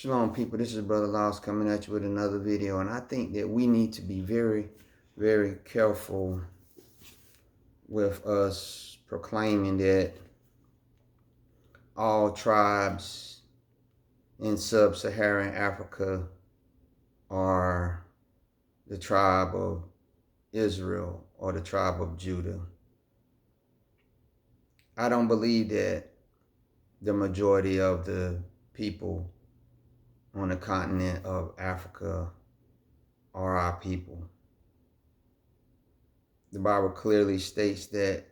Shalom, people. This is Brother Laws coming at you with another video, and I think that we need to be very, very careful with us proclaiming that all tribes in sub-Saharan Africa are the tribe of Israel or the tribe of Judah. I don't believe that the majority of the people on the continent of Africa are our people. The Bible clearly states that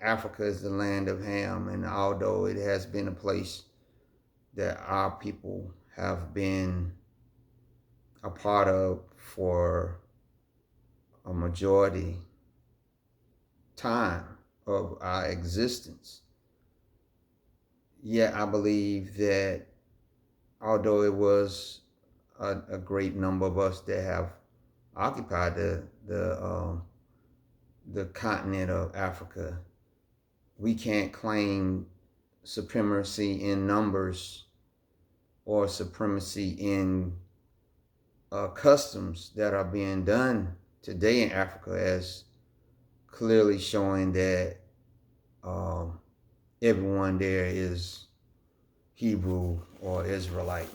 Africa is the land of Ham, and although it has been a place that our people have been a part of for a majority time of our existence, yet I believe that although it was a great number of us that have occupied the continent of Africa, we can't claim supremacy in numbers or supremacy in customs that are being done today in Africa, as clearly showing that everyone there is Hebrew or Israelite.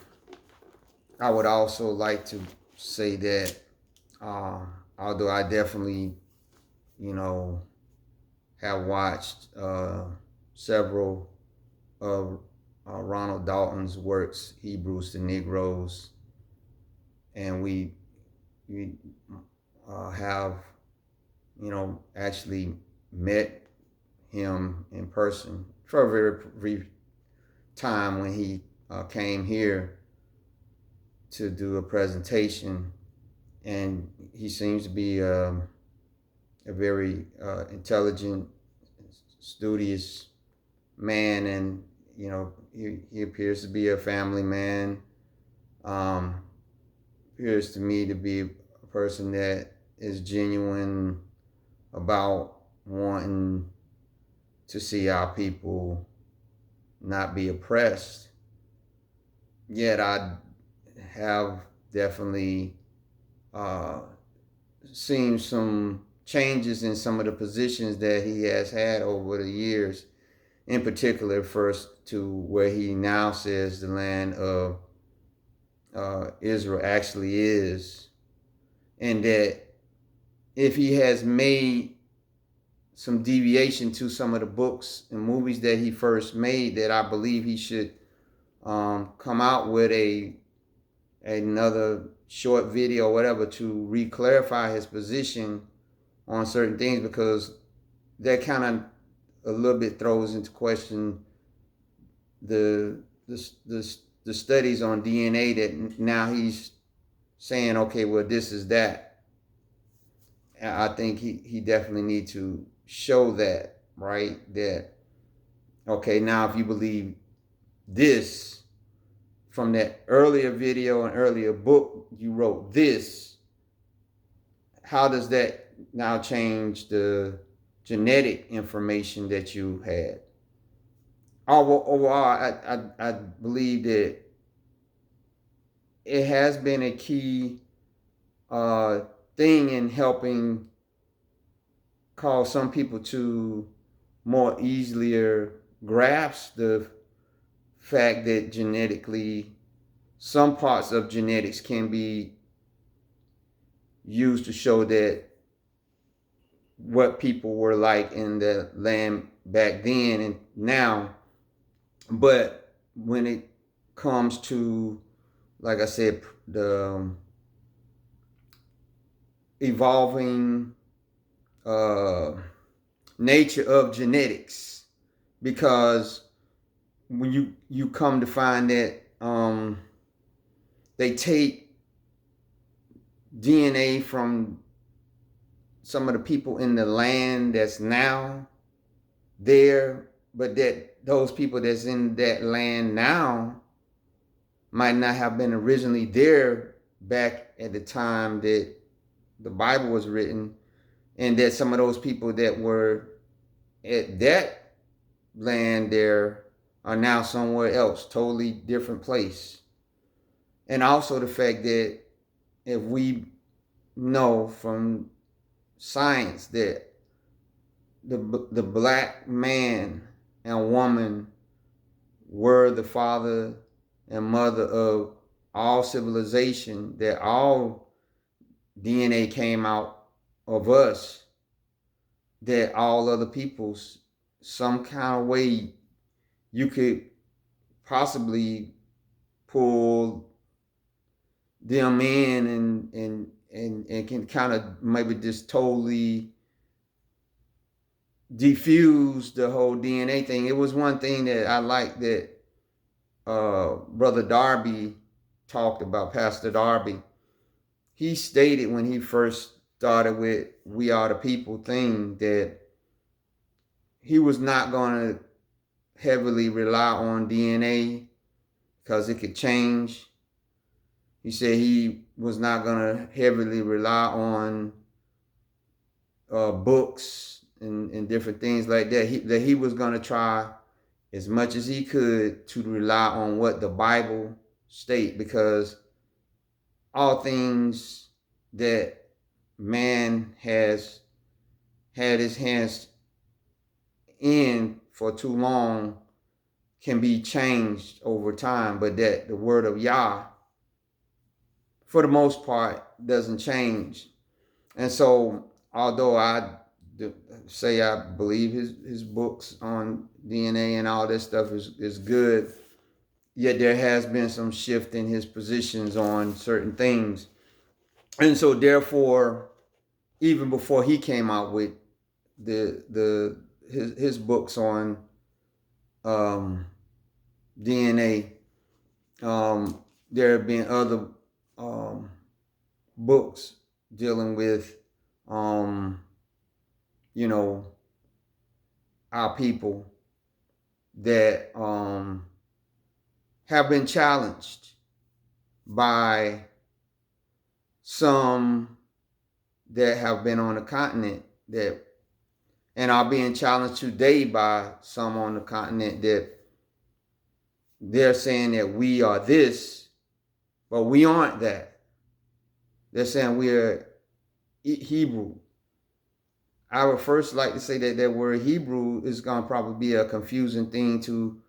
I would also like to say that although I definitely, have watched several of Ronald Dalton's works, Hebrews to Negroes, and we have, actually met him in person for a very brief time when he came here to do a presentation, and he seems to be a very intelligent, studious man, and he appears to be a family man. Appears to me to be a person that is genuine about wanting to see our people not be oppressed. Yet I have definitely seen some changes in some of the positions that he has had over the years, in particular first to where he now says the land of Israel actually is, and that if he has made some deviation to some of the books and movies that he first made, that I believe he should come out with another short video or whatever to re-clarify his position on certain things, because that kind of a little bit throws into question the studies on DNA that now he's saying, okay, well, this is that. I think he definitely need to show that, right? That, okay, now if you believe this from that earlier video and earlier book, you wrote this, how does that now change the genetic information that you had? Overall, I believe that it has been a key thing in helping cause some people to more easily grasp the fact that genetically some parts of genetics can be used to show that what people were like in the land back then and now. But when it comes to, like I said, the evolving nature of genetics, because when you come to find that they take DNA from some of the people in the land that's now there, but that those people that's in that land now might not have been originally there back at the time that the Bible was written, and that some of those people that were at that land there are now somewhere else, totally different place. And also the fact that if we know from science that the black man and woman were the father and mother of all civilization, that all DNA came out of us, that all other peoples, some kind of way you could possibly pull them in and can kind of maybe just totally diffuse the whole DNA thing. It was one thing that I liked that Brother Darby talked about, Pastor Darby. He stated when he first started with "We Are the People" thing that he was not going to heavily rely on DNA because it could change. He said he was not going to heavily rely on books and different things like that. That he was going to try as much as he could to rely on what the Bible state, because all things that man has had his hands in for too long can be changed over time, but that the word of Yah, for the most part, doesn't change. And so, although I say I believe his books on DNA and all this stuff is good, yet there has been some shift in his positions on certain things. And so therefore, even before he came out with his books on DNA, there have been other books dealing with our people that have been challenged by some that have been on the continent that, and are being challenged today by some on the continent that they're saying that we are this, but we aren't that. They're saying we are Hebrew. I would first like to say that that word Hebrew is going to probably be a confusing thing to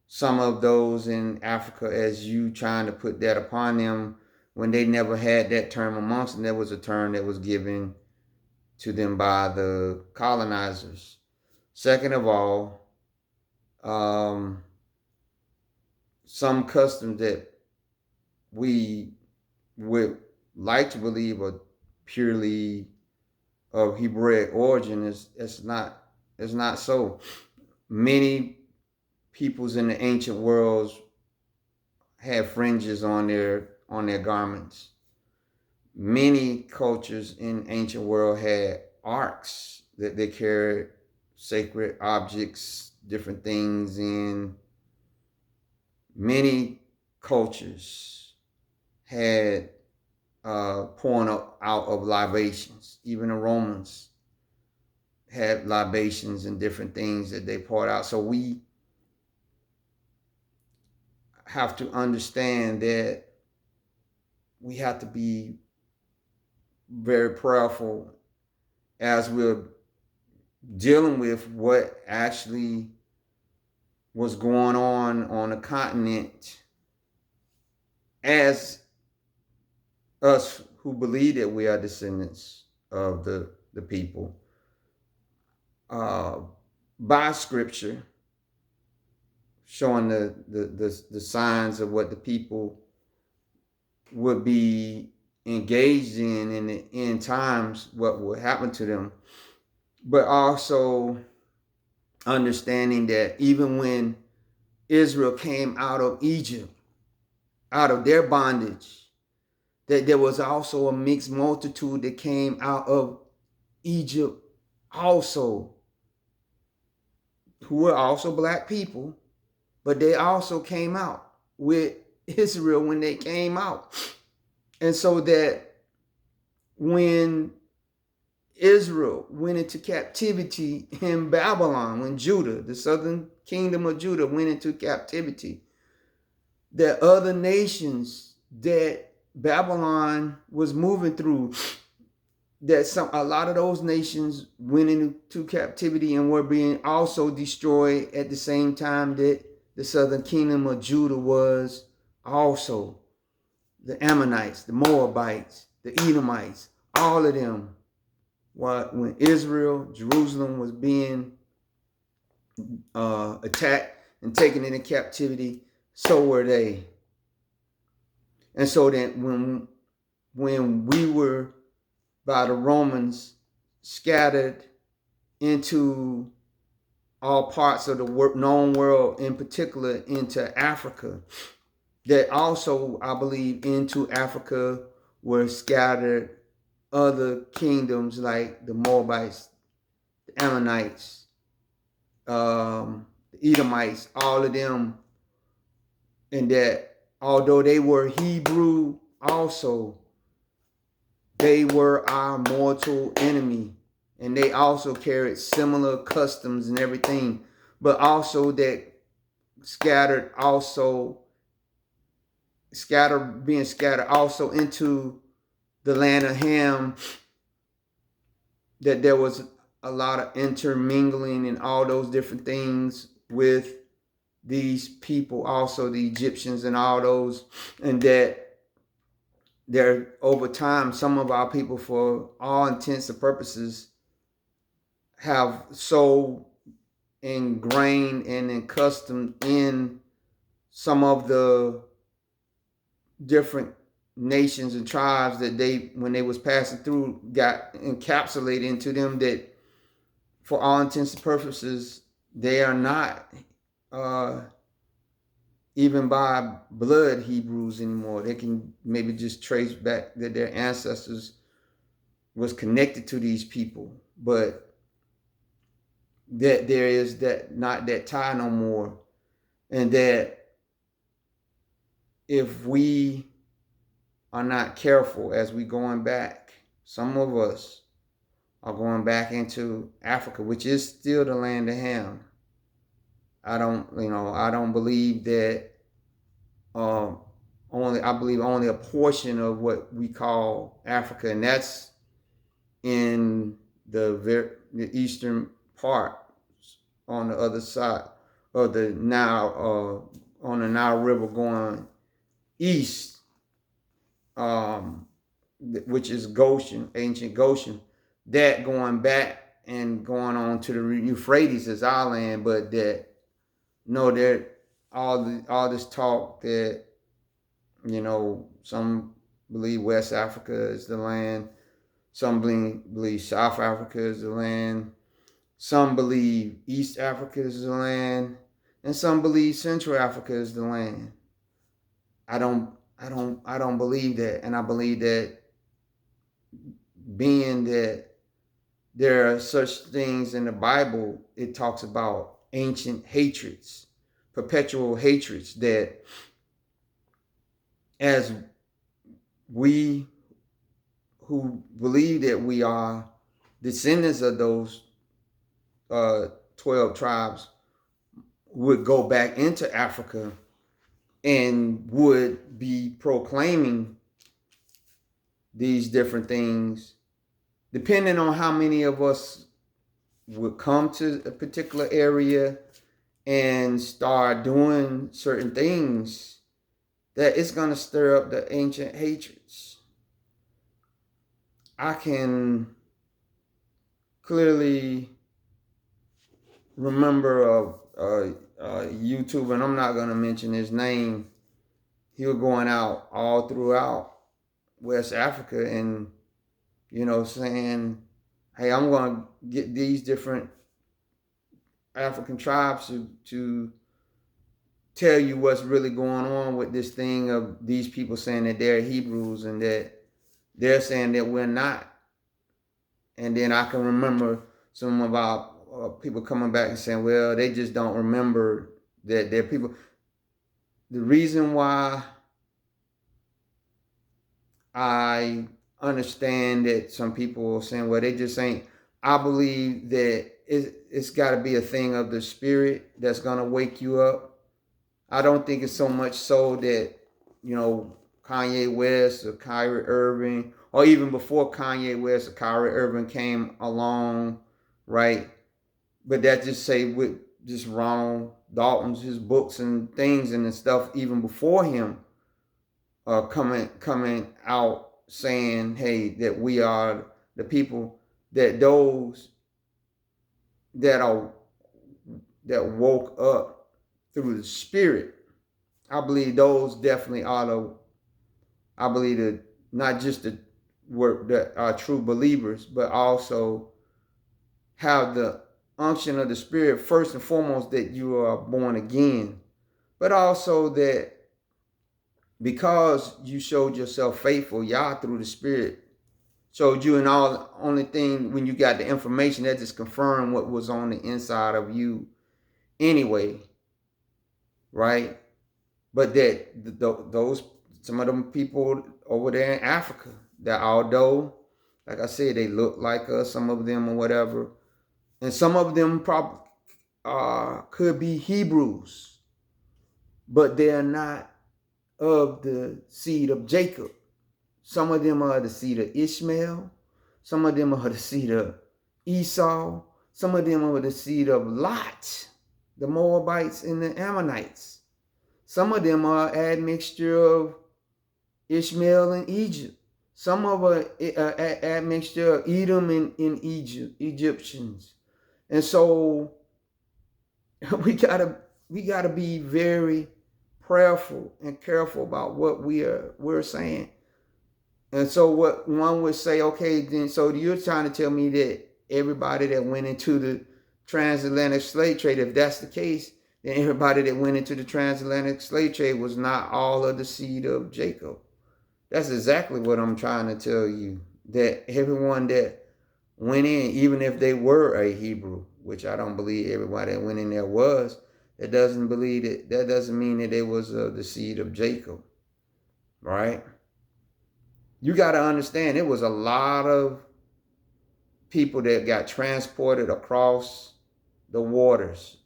some of those in Africa, as you trying to put that upon them when they never had that term amongst them. That was a term that was given to them by the colonizers. Second of all, some customs that we would like to believe are purely of Hebraic origin it's not so. Many peoples in the ancient worlds had fringes on their garments. Many cultures in ancient world had arks that they carried sacred objects, different things in. Many cultures had pouring out of libations. Even the Romans had libations and different things that they poured out. So we have to understand that we have to be very prayerful as we're dealing with what actually was going on the continent, as us who believe that we are descendants of the people, by scripture, showing the signs of what the people would be engaged in the end times, what will happen to them, but also understanding that even when Israel came out of Egypt, out of their bondage, that there was also a mixed multitude that came out of Egypt also, who were also black people, but they also came out with Israel when they came out. And so that when Israel went into captivity in Babylon, when Judah, the southern kingdom of Judah, went into captivity, that other nations that Babylon was moving through, that a lot of those nations went into captivity and were being also destroyed at the same time that the southern kingdom of Judah was also. The Ammonites, the Moabites, the Edomites, all of them. When Israel, Jerusalem was being attacked and taken into captivity, so were they. And so that when we were by the Romans scattered into all parts of the known world, in particular into Africa, that also, I believe, into Africa were scattered other kingdoms like the Moabites, the Ammonites, the Edomites, all of them. And that although they were Hebrew also, they were our mortal enemy. And they also carried similar customs and everything. But also that being scattered also into the land of Ham, that there was a lot of intermingling and all those different things with these people, also the Egyptians and all those, and that there over time, some of our people, for all intents and purposes, have so ingrained and accustomed in some of the different nations and tribes that they, when they was passing through, got encapsulated into them, that for all intents and purposes, they are not even by blood Hebrews anymore. They can maybe just trace back that their ancestors was connected to these people, but that there is that not that tie no more. And that if we are not careful as we going back, some of us are going back into Africa, which is still the land of Ham. I don't believe that I believe only a portion of what we call Africa, and that's in the eastern part on the other side of the Nile, on the Nile River going east, which is Goshen, ancient Goshen. That going back and going on to the Euphrates is our land, but that there all this talk that some believe West Africa is the land, some believe South Africa is the land, some believe East Africa is the land, and some believe Central Africa is the land. I don't believe that, and I believe that being that there are such things in the Bible, it talks about ancient hatreds, perpetual hatreds, that as we who believe that we are descendants of those 12 tribes would go back into Africa and would be proclaiming these different things, depending on how many of us would come to a particular area and start doing certain things, that it's going to stir up the ancient hatreds. I can clearly remember a YouTuber, and I'm not going to mention his name. He was going out all throughout West Africa and, saying, hey, I'm going to get these different African tribes to tell you what's really going on with this thing of these people saying that they're Hebrews and that they're saying that we're not. And then I can remember some of our people coming back and saying, well, they just don't remember that they're people. The reason why I understand that some people are saying, well, they just ain't. I believe that it's got to be a thing of the spirit that's going to wake you up. I don't think it's so much so that, Kanye West or Kyrie Irving, or even before Kanye West or Kyrie Irving came along, right? But that just say with just Ronald Dalton's, his books and things and the stuff even before him coming out saying, hey, that we are the people, that those that woke up through the spirit. I believe those definitely are I believe that not just the work that are true believers, but also have the unction of the spirit, first and foremost, that you are born again, but also that because you showed yourself faithful, Yah through the spirit showed you, and all only thing when you got the information that just confirmed what was on the inside of you anyway, right? But that those some of them people over there in Africa, that although, like I said, they look like us, some of them or whatever, and some of them probably could be Hebrews, but they're not of the seed of Jacob. Some of them are the seed of Ishmael. Some of them are the seed of Esau. Some of them are the seed of Lot, the Moabites and the Ammonites. Some of them are admixture of Ishmael and Egypt. Some of them are admixture of Edom and Egyptians. And so we gotta be very prayerful and careful about what we're saying. And so what one would say, okay, then so you're trying to tell me that everybody that went into the transatlantic slave trade, if that's the case, then everybody that went into the transatlantic slave trade was not all of the seed of Jacob. That's exactly what I'm trying to tell you. That everyone that went in, even if they were a Hebrew, which I don't believe everybody that went in there was, that doesn't mean that they was the seed of Jacob, right? You got to understand, it was a lot of people that got transported across the waters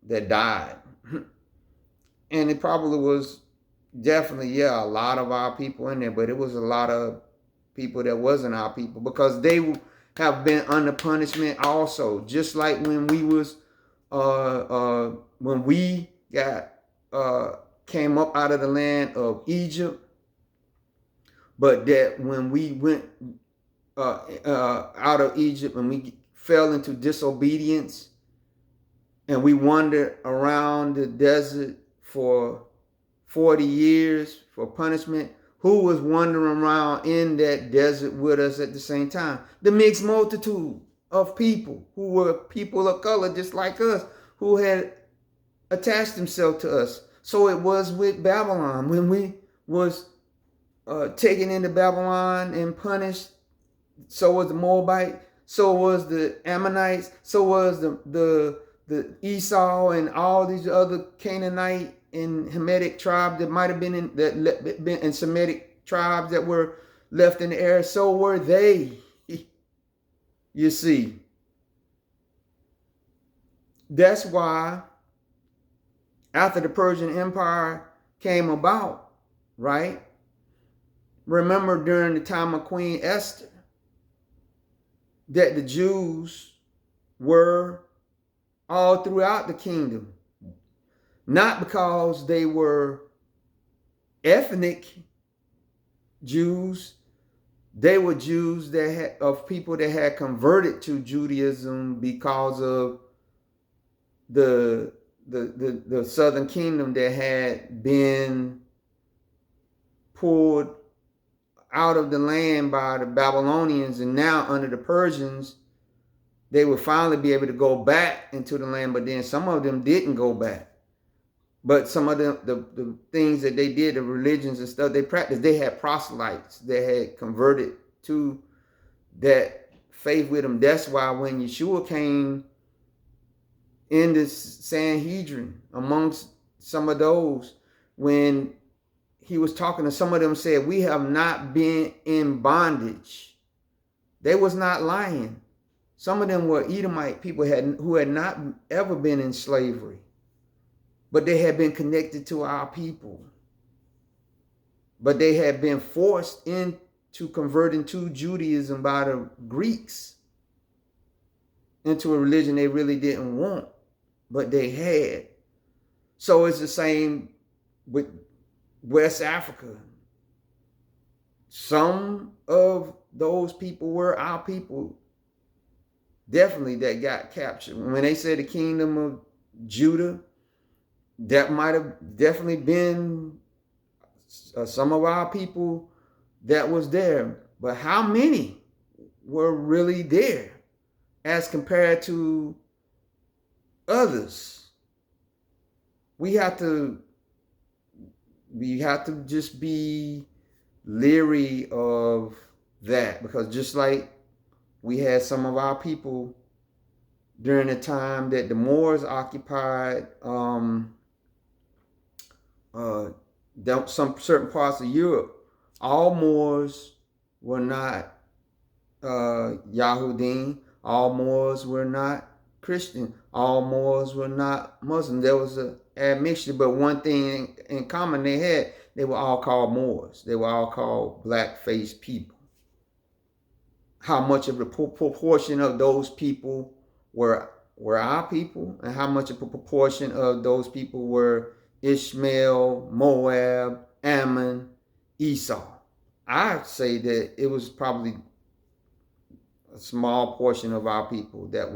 that died. And it probably was definitely, a lot of our people in there, but it was a lot of people that wasn't our people, because they have been under punishment also. Just like when we was, when we got, came up out of the land of Egypt, but that when we went out of Egypt and we fell into disobedience and we wandered around the desert for 40 years for punishment, who was wandering around in that desert with us at the same time? The mixed multitude of people who were people of color just like us, who had attached themselves to us. So it was with Babylon. When we was taken into Babylon and punished, so was the Moabite, so was the Ammonites, so was the Esau and all these other Canaanite and Hamitic tribes that might have been in Semitic tribes that were left in the air. So were they. You see, that's why after the Persian Empire came about, right? Remember during the time of Queen Esther, that the Jews were all throughout the kingdom. Not because they were ethnic Jews. They were Jews of people that had converted to Judaism because of the southern kingdom that had been pulled out of the land by the Babylonians, and now under the Persians, they would finally be able to go back into the land. But then some of them didn't go back. But some of the things that they did, the religions and stuff they practiced, they had proselytes that had converted to that faith with them. That's why when Yeshua came in the Sanhedrin, amongst some of those, when he was talking to some of them, said, we have not been in bondage. They was not lying. Some of them were Edomite people who had not ever been in slavery, but they had been connected to our people. But they had been forced into converting to Judaism by the Greeks, into a religion they really didn't want, but they had. So it's the same with West Africa. Some of those people were our people, definitely, that got captured. When they say the kingdom of Judah, that might have definitely been some of our people that was there. But how many were really there as compared to others? We have to just be leery of that, because just like we had some of our people during the time that the Moors occupied some certain parts of Europe, all Moors were not Yahudim, all Moors were not Christian, all Moors were not Muslim. There was a admixture, but one thing in common they had, they were all called Moors. They were all called black-faced people. How much of a proportion of those people were our people, and how much of a proportion of those people were Ishmael, Moab, Ammon, Esau? I'd say that it was probably a small portion of our people that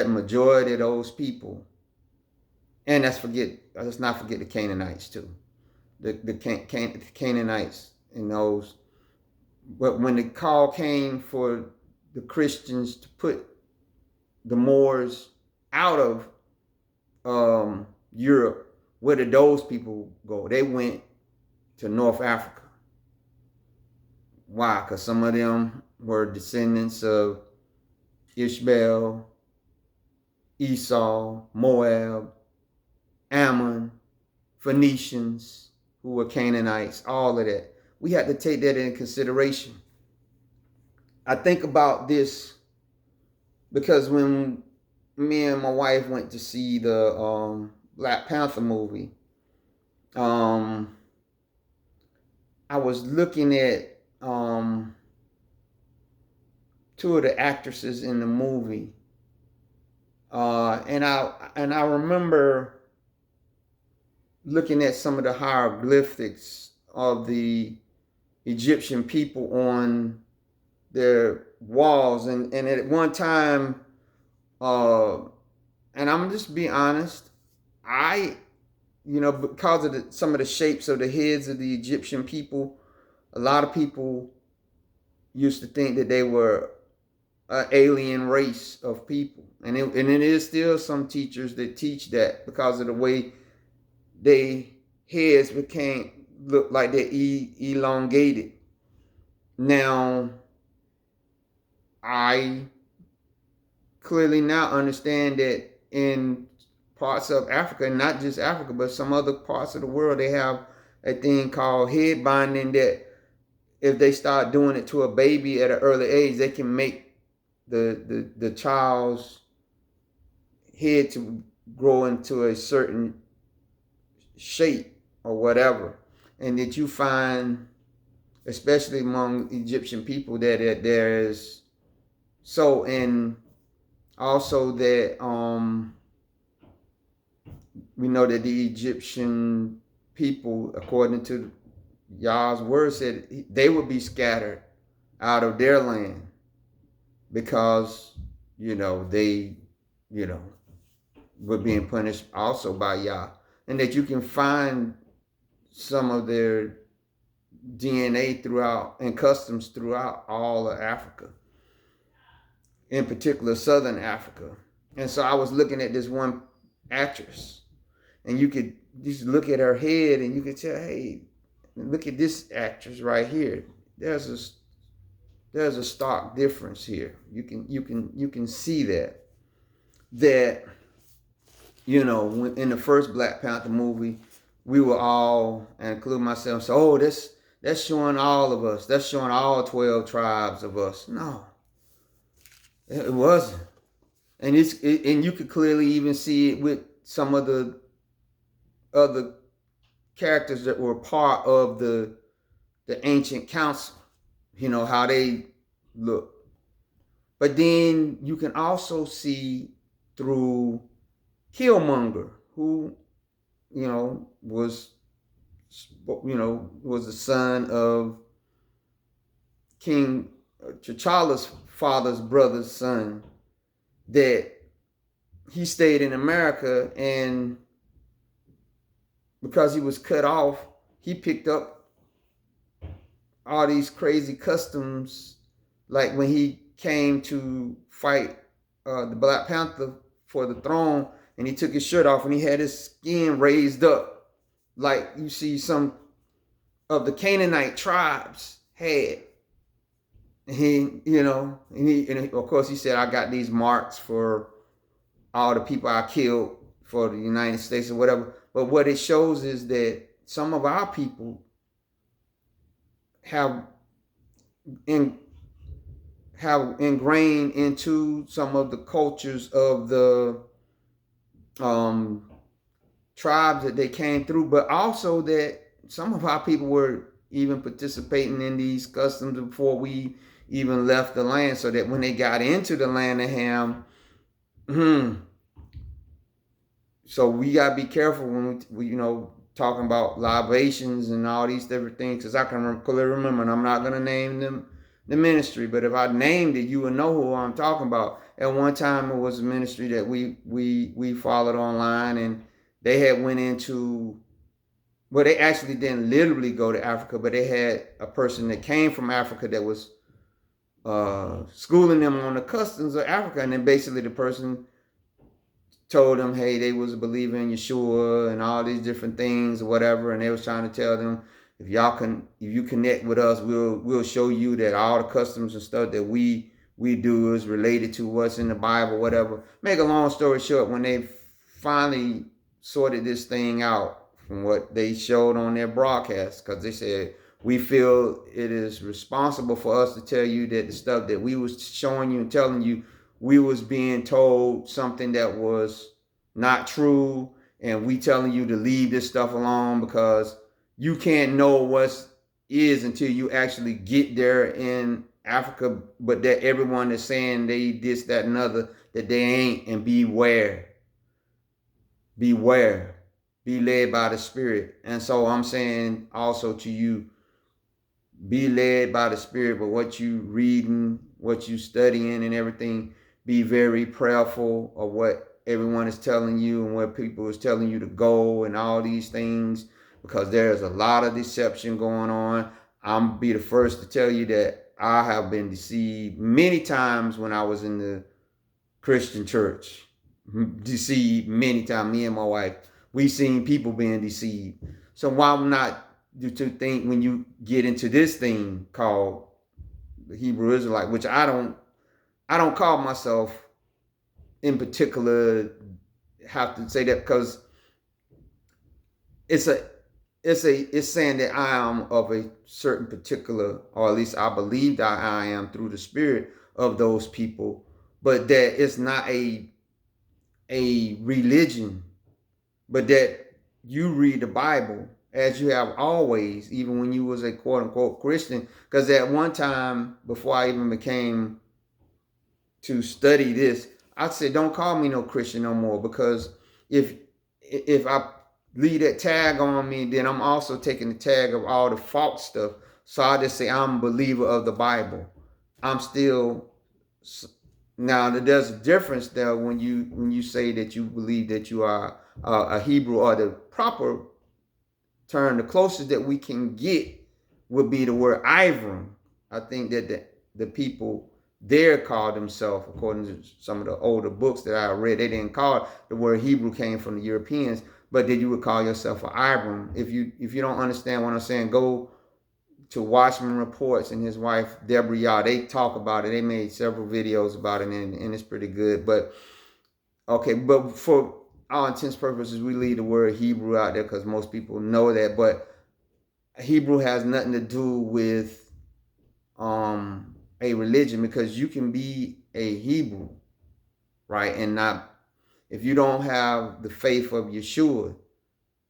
majority of those people. And let's not forget the Canaanites too. The Canaanites and those. But when the call came for the Christians to put the Moors out of Europe, where did those people go? They went to North Africa. Why? Because some of them were descendants of Ishmael, Esau, Moab, Ammon, Phoenicians, who were Canaanites, all of that. We had to take that into consideration. I think about this because when me and my wife went to see the Black Panther movie, I was looking at two of the actresses in the movie, and I remember looking at some of the hieroglyphics of the Egyptian people on their walls, and at one time, and I'm just being honest, because of some of the shapes of the heads of the Egyptian people, a lot of people used to think that they were an alien race of people, and it is still some teachers that teach that because of the way they heads look like they're elongated. Now, I clearly now understand that in parts of Africa, and not just Africa, but some other parts of the world, they have a thing called head binding that if they start doing it to a baby at an early age, they can make the child's head to grow into a certain shape or whatever. And that you find, especially among Egyptian people, that there is so, and also that we know that the Egyptian people, according to Yah's word, said they would be scattered out of their land because they were being punished also by Yah, and that you can find some of their DNA throughout and customs throughout all of Africa, in particular Southern Africa. And so I was looking at this one actress, and you could just look at her head and you could tell, hey, look at this actress right here. There's a stark difference here. You can see that in the first Black Panther movie, we were all, and include myself, so, oh, that's showing all of us. That's showing all 12 tribes of us. No, it wasn't. And and you could clearly even see it with some of the other characters that were part of the ancient council. You know, how they look. But then you can also see through Killmonger, who, was the son of King T'Challa's father's brother's son, that he stayed in America, and because he was cut off, he picked up all these crazy customs, like when he came to fight the Black Panther for the throne, and he took his shirt off and he had his skin raised up, like you see some of the Canaanite tribes had. And of course he said, I got these marks for all the people I killed for the United States or whatever. But what it shows is that some of our people have ingrained into some of the cultures of the tribes that they came through, but also that some of our people were even participating in these customs before we even left the land, so that when they got into the land of Ham, so we gotta be careful when we talking about libations and all these different things, because I can clearly remember, and I'm not gonna name them the ministry, but if I named it, you would know who I'm talking about. At one time, it was a ministry that we followed online, and they had went into, well, they actually didn't literally go to Africa, but they had a person that came from Africa that was schooling them on the customs of Africa, and then basically the person told them, hey, they was a believer in Yeshua and all these different things or whatever, and they was trying to tell them, if you connect with us, we'll show you that all the customs and stuff that we do is related to what's in the Bible, whatever. Make a long story short, when they finally sorted this thing out from what they showed on their broadcast, because they said, we feel it is responsible for us to tell you that the stuff that we was showing you and telling you, we was being told something that was not true, and we telling you to leave this stuff alone, because you can't know what is until you actually get there in Africa. But that everyone is saying they this, that, and other, that they ain't. And beware, be led by the Spirit. And so I'm saying also to you, be led by the Spirit, but what you reading, what you studying and everything, be very prayerful of what everyone is telling you and where people is telling you to go and all these things, because there's a lot of deception going on. I'm be the first to tell you that I have been deceived many times when I was in the Christian church. Deceived many times. Me and my wife, we seen people being deceived. So why not to think, when you get into this thing called the Hebrew Israelite, which I don't call myself in particular, have to say that, because it's saying that I am of a certain particular, or at least I believe that I am through the Spirit of those people, but that it's not a religion, but that you read the Bible as you have always, even when you was a quote unquote Christian. Because at one time, before I even became to study this, I said, don't call me no Christian no more, because if I leave that tag on me, then I'm also taking the tag of all the false stuff. So I just say I'm a believer of the Bible. I'm still, now there's a difference there when you say that you believe that you are a Hebrew, or the proper term, the closest that we can get would be the word Ephraim. I think that the people there call themselves, according to some of the older books that I read, they didn't call it. The word Hebrew came from the Europeans, but then you would call yourself an Ephraim. If you don't understand what I'm saying, go to Watchman Reports and his wife Deborah Yah. They talk about it. They made several videos about it, and it's pretty good. But okay, but for all intents and purposes, we leave the word Hebrew out there because most people know that, but Hebrew has nothing to do with a religion, because you can be a Hebrew, right, and not, if you don't have the faith of Yeshua,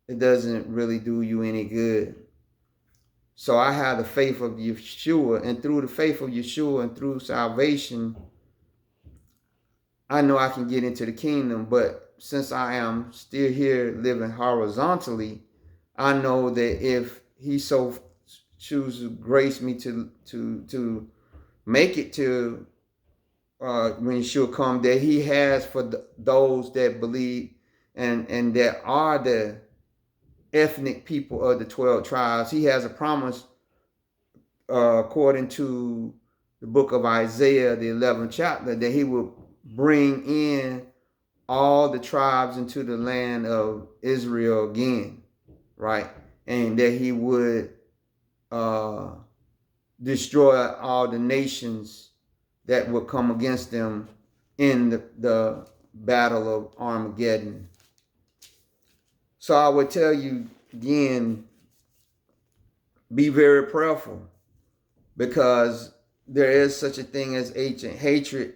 it doesn't really do you any good. So I have the faith of Yeshua, and through the faith of Yeshua and through salvation, I know I can get into the kingdom. But since I am still here living horizontally, I know that if he so chooses to grace me to make it to when Yeshua come, that he has for those that believe and that are the ethnic people of the 12 tribes. He has a promise according to the book of Isaiah, the 11th chapter, that he will bring in all the tribes into the land of Israel again, right? And that he would destroy all the nations that would come against them in the battle of Armageddon. So I would tell you again, be very prayerful, because there is such a thing as ancient hatred.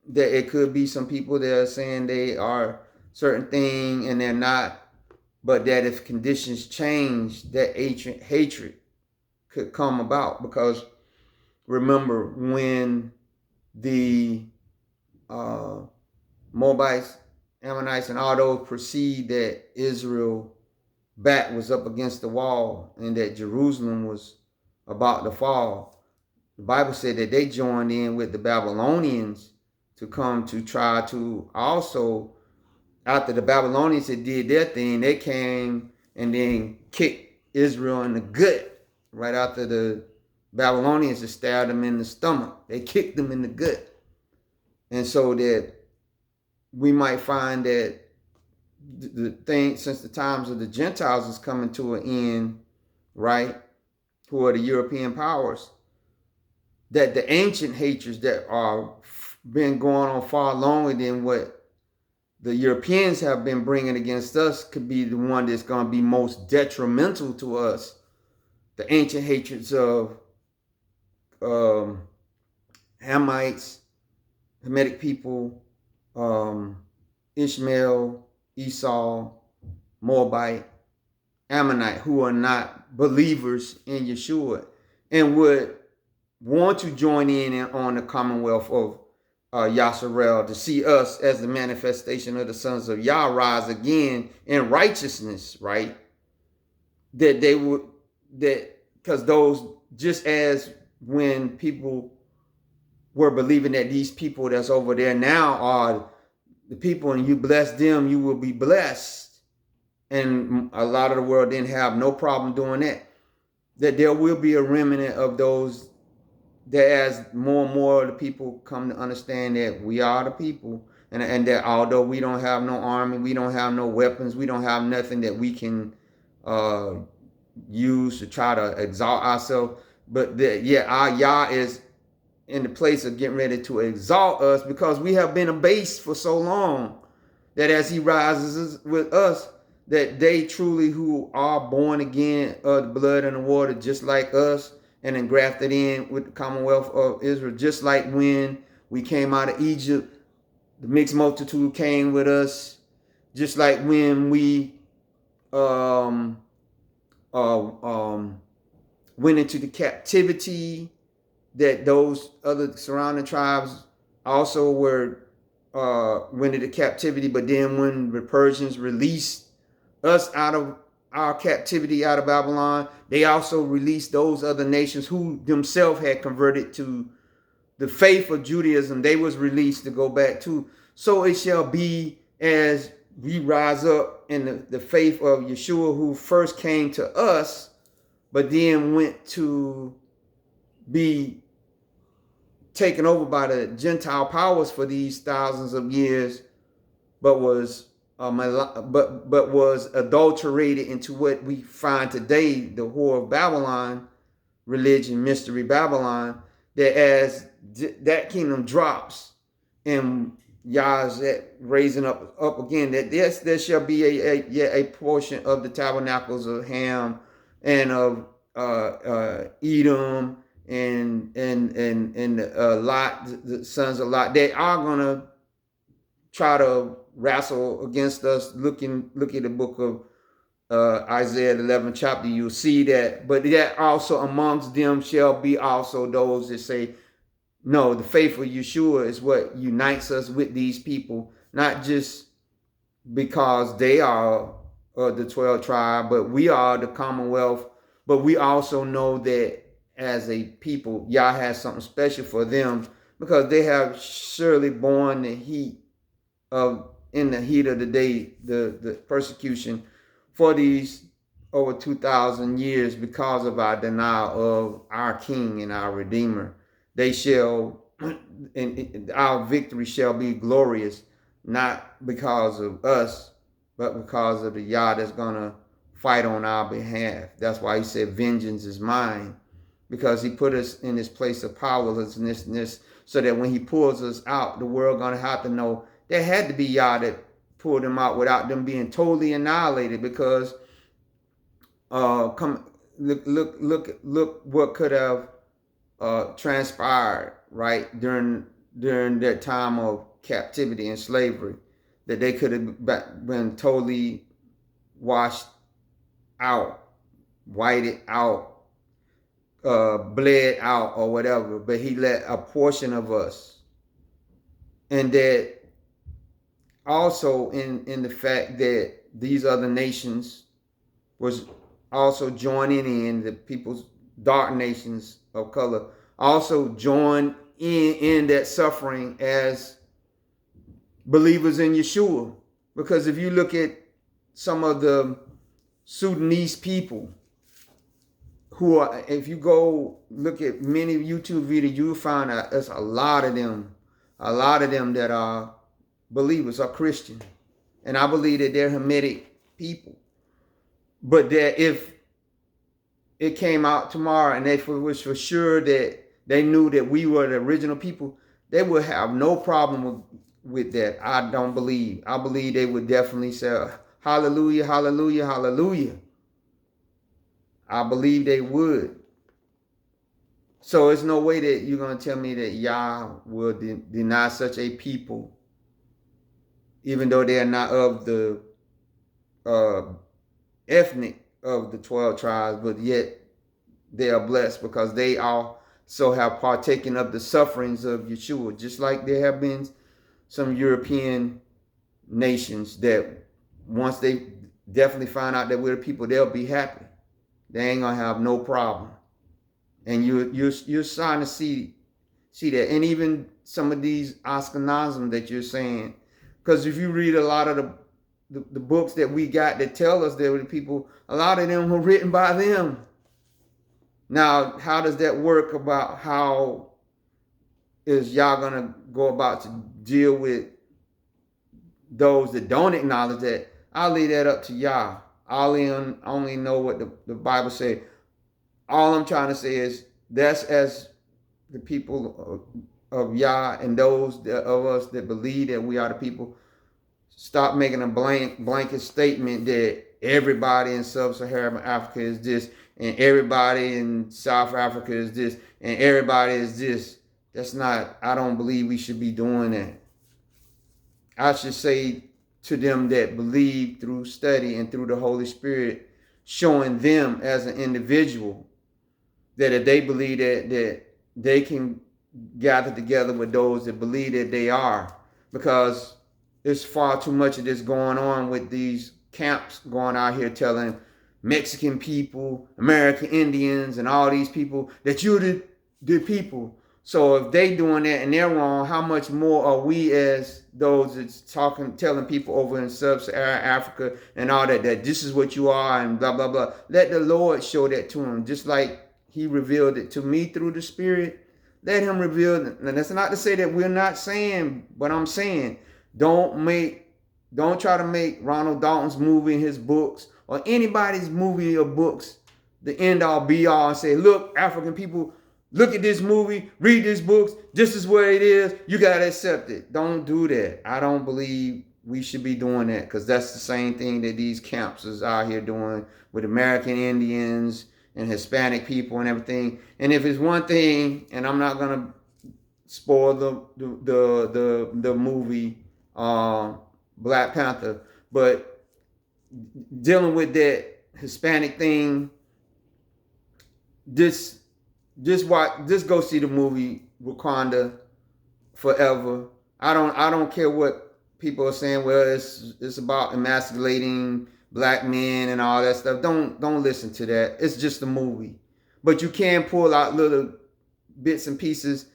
That it could be some people that are saying they are certain thing and they're not, but that if conditions change, that ancient hatred could come about. Because remember, when the Moabites, Ammonites, and all those perceived that Israel's back was up against the wall and that Jerusalem was about to fall, the Bible said that they joined in with the Babylonians to come to try to also, after the Babylonians had did their thing, they came and then kicked Israel in the gut. Right after the Babylonians had stabbed them in the stomach, they kicked them in the gut. And so that we might find that the thing, since the times of the Gentiles is coming to an end, right, who are the European powers, that the ancient hatreds that are been going on far longer than what the Europeans have been bringing against us could be the one that's going to be most detrimental to us. The ancient hatreds of Hamites, Hamitic people, Ishmael, Esau, Moabite, Ammonite, who are not believers in Yeshua and would want to join in on the commonwealth of Yasharel, to see us as the manifestation of the sons of Yah rise again in righteousness, right? That they would, that because those, just as when people were believing that these people that's over there now are the people and you bless them, you will be blessed. And a lot of the world didn't have no problem doing that. That there will be a remnant of those, that as more and more of the people come to understand that we are the people, and that although we don't have no army, we don't have no weapons, we don't have nothing that we can use to try to exalt ourselves, but that, yeah, our Yah is in the place of getting ready to exalt us, because we have been abased for so long, that as he rises with us, that they truly who are born again of the blood and the water, just like us, and engrafted in with the commonwealth of Israel, just like when we came out of Egypt, the mixed multitude came with us, just like when we went into the captivity, that those other surrounding tribes also were went into captivity. But then when the Persians released us out of our captivity out of Babylon, they also released those other nations who themselves had converted to the faith of Judaism. They was released to go back to. So it shall be as we rise up in the faith of Yeshua, who first came to us, but then went to be taken over by the Gentile powers for these thousands of years, but was was adulterated into what we find today, the whore of Babylon religion, mystery Babylon. That as that kingdom drops and Yah is raising up again. That yes, there shall be a portion of the tabernacles of Ham and of Edom and Lot, the sons of Lot. They are gonna try to wrestle against us. Look at the book of Isaiah 11th chapter. You'll see that. But that also amongst them shall be also those that say, no, the faith of Yeshua is what unites us with these people, not just because they are the 12 tribe, but we are the commonwealth. But we also know that as a people, Yah has something special for them because they have surely borne the heat in the heat of the day, the persecution for these over 2,000 years because of our denial of our King and our Redeemer. They shall, and our victory shall be glorious, not because of us, but because of the Yah that's going to fight on our behalf. That's why he said, vengeance is mine, because he put us in this place of powerlessness so that when he pulls us out, the world going to have to know there had to be Yah that pulled them out without them being totally annihilated, because look what could have transpired right during that time of captivity and slavery, that they could have been totally washed out, whited out, bled out or whatever, but he let a portion of us. And that also in the fact that these other nations was also joining in, the people's dark nations of color also joined in that suffering as believers in Yeshua. Because if you look at some of the Sudanese people who are, if you go look at many YouTube videos, you'll find out there's a lot of them that are believers, are Christian. And I believe that they're Hamitic people. But that if it came out tomorrow and they was for sure that they knew that we were the original people, they would have no problem with that. I don't believe. I believe they would definitely say, hallelujah, hallelujah, hallelujah. I believe they would. So it's no way that you're going to tell me that Yah will deny such a people, even though they are not of the ethnic of the 12 tribes, but yet they are blessed because they also have partaken of the sufferings of Yeshua, just like there have been some European nations that once they definitely find out that we're the people, they'll be happy. They ain't gonna have no problem. And you're starting to see that. And even some of these Ashkenazim that you're saying, because if you read a lot of the books that we got that tell us that the people, a lot of them were written by them. Now, how does that work about how is Yah going to go about to deal with those that don't acknowledge that? I'll leave that up to Yah. I only know what the Bible says. All I'm trying to say is that's as the people of Yah and those of us that believe that we are the people, stop making a blanket statement that everybody in sub-Saharan Africa is this, and everybody in South Africa is this, and everybody is this. That's not, I don't believe we should be doing that. I should say to them that believe through study and through the Holy Spirit, showing them as an individual that if they believe that they can gather together with those that believe that they are, because there's far too much of this going on with these camps going out here telling Mexican people, American Indians, and all these people that you're the people. So if they doing that and they're wrong, how much more are we as those that's telling people over in sub-Saharan Africa and all that this is what you are and blah, blah, blah. Let the Lord show that to them, just like he revealed it to me through the Spirit. Let him reveal it. And that's not to say that we're not saying, but I'm saying, don't try to make Ronald Dalton's movie and his books or anybody's movie or books the end all be all and say, look, African people, look at this movie, read these books, this is where it is, you got to accept it. Don't do that. I don't believe we should be doing that, because that's the same thing that these camps is out here doing with American Indians and Hispanic people and everything. And if it's one thing, and I'm not going to spoil the movie Black Panther, but dealing with that Hispanic thing, just go see the movie Wakanda Forever. I don't care what people are saying. Well, it's about emasculating black men and all that stuff. Don't listen to that. It's just a movie. But you can pull out little bits and pieces,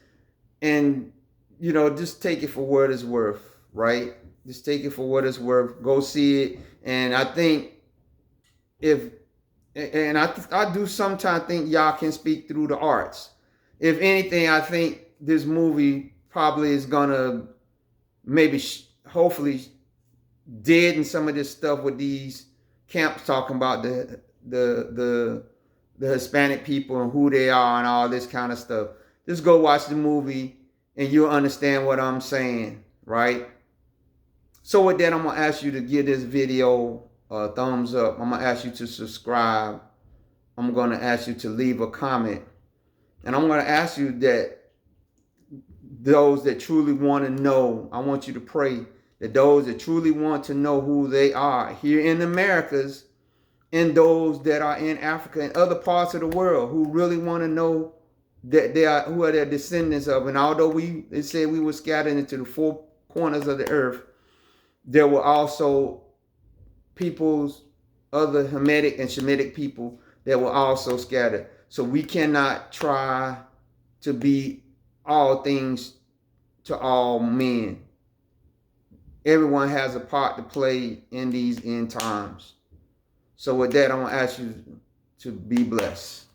and just take it for what it's worth, right? Just take it for what it's worth. Go see it. And I think I do sometimes think y'all can speak through the arts. If anything, I think this movie probably is gonna maybe hopefully deaden some of this stuff with these camps talking about the Hispanic people and who they are and all this kind of stuff. Just go watch the movie and you'll understand what I'm saying, right? So with that, I'm gonna ask you to give this video a thumbs up. I'm gonna ask you to subscribe. I'm gonna ask you to leave a comment, and I'm gonna ask you that those that truly want to know, I want you to pray that those that truly want to know who they are here in the Americas, and those that are in Africa and other parts of the world who really want to know that who are their descendants of. And although they say we were scattered into the four corners of the earth, there were also peoples, other Hamitic and Shemitic people that were also scattered. So we cannot try to be all things to all men. Everyone has a part to play in these end times. So with that, I'm going to ask you to be blessed.